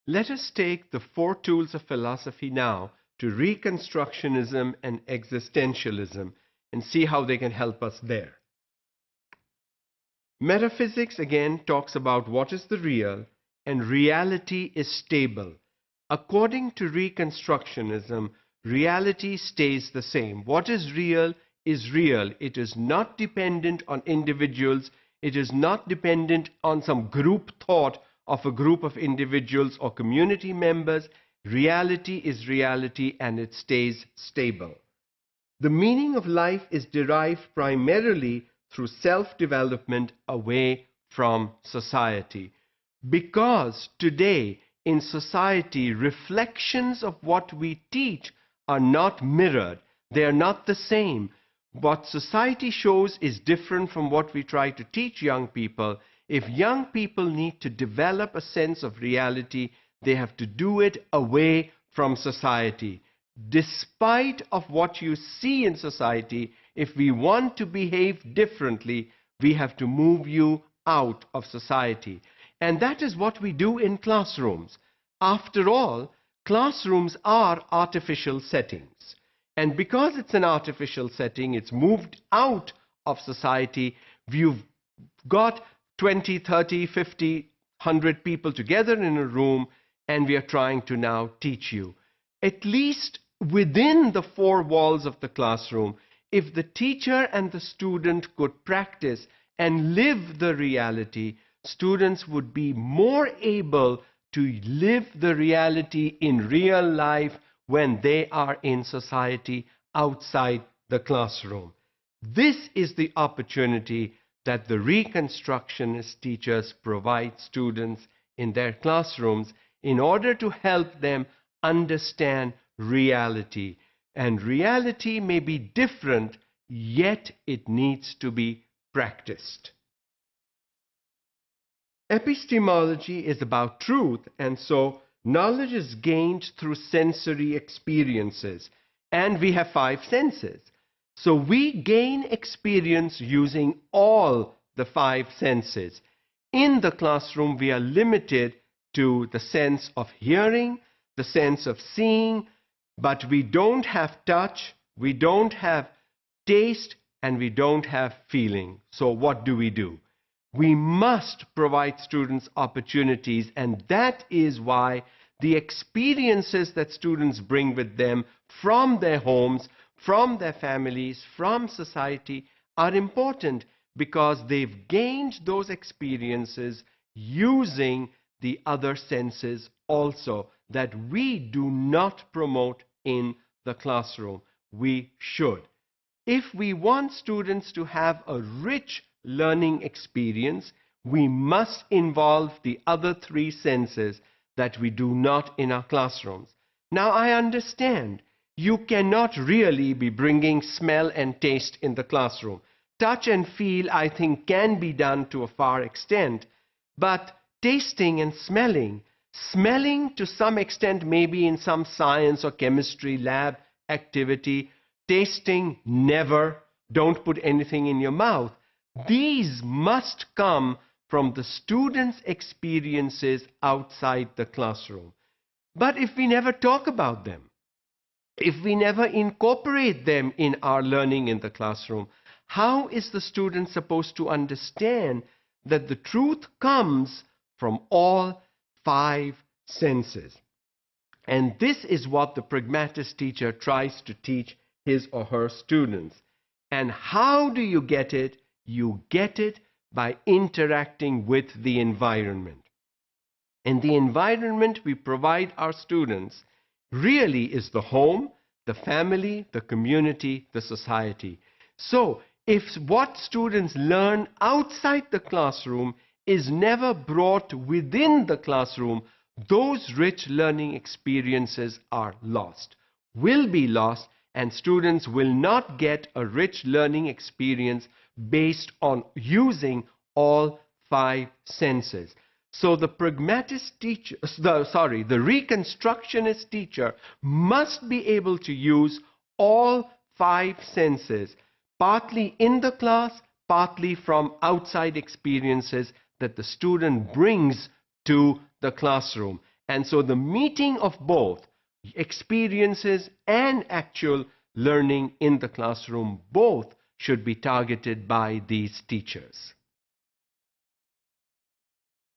Let us take the four tools of philosophy now to Reconstructionism and Existentialism and see how they can help us there. Metaphysics again talks about what is the real, and reality is stable. According to Reconstructionism, reality stays the same. What is real is real. It is not dependent on individuals. It is not dependent on some group thought of a group of individuals or community members. Reality is reality and it stays stable. The meaning of life is derived primarily through self-development away from society. Because today in society, reflections of what we teach are not mirrored. They are not the same. What society shows is different from what we try to teach young people. If young people need to develop a sense of reality, they have to do it away from society. Despite of what you see in society, if we want to behave differently, we have to move you out of society. And that is what we do in classrooms. After all, classrooms are artificial settings. And because it's an artificial setting, it's moved out of society. We've got 20, 30, 50, 100 people together in a room, and we are trying to now teach you. At least within the four walls of the classroom, if the teacher and the student could practice and live the reality, students would be more able to live the reality in real life when they are in society outside the classroom. This is the opportunity that the Reconstructionist teachers provide students in their classrooms in order to help them understand reality. And reality may be different, yet it needs to be practiced. Epistemology is about truth, and so knowledge is gained through sensory experiences. And we have five senses. So we gain experience using all the five senses. In the classroom, we are limited to the sense of hearing, the sense of seeing, but we don't have touch, we don't have taste, and we don't have feeling. So what do? We must provide students opportunities, and that is why the experiences that students bring with them from their homes, from their families, from society are important, because they've gained those experiences using the other senses also that we do not promote in the classroom. We should. If we want students to have a rich learning experience, we must involve the other three senses that we do not in our classrooms. Now, I understand you cannot really be bringing smell and taste in the classroom. Touch and feel, I think, can be done to a far extent, but tasting and smelling to some extent maybe in some science or chemistry lab activity, tasting never, don't put anything in your mouth. These must come from the students' experiences outside the classroom. But if we never talk about them, if we never incorporate them in our learning in the classroom, how is the student supposed to understand that the truth comes from all five senses? And this is what the pragmatist teacher tries to teach his or her students. And how do you get it? You get it by interacting with the environment. And the environment we provide our students really is the home, the family, the community, the society. So, if what students learn outside the classroom is never brought within the classroom, those rich learning experiences are lost, will be lost, and students will not get a rich learning experience based on using all five senses. So the Reconstructionist teacher must be able to use all five senses, partly in the class, partly from outside experiences that the student brings to the classroom. And so the meeting of both experiences and actual learning in the classroom, both should be targeted by these teachers.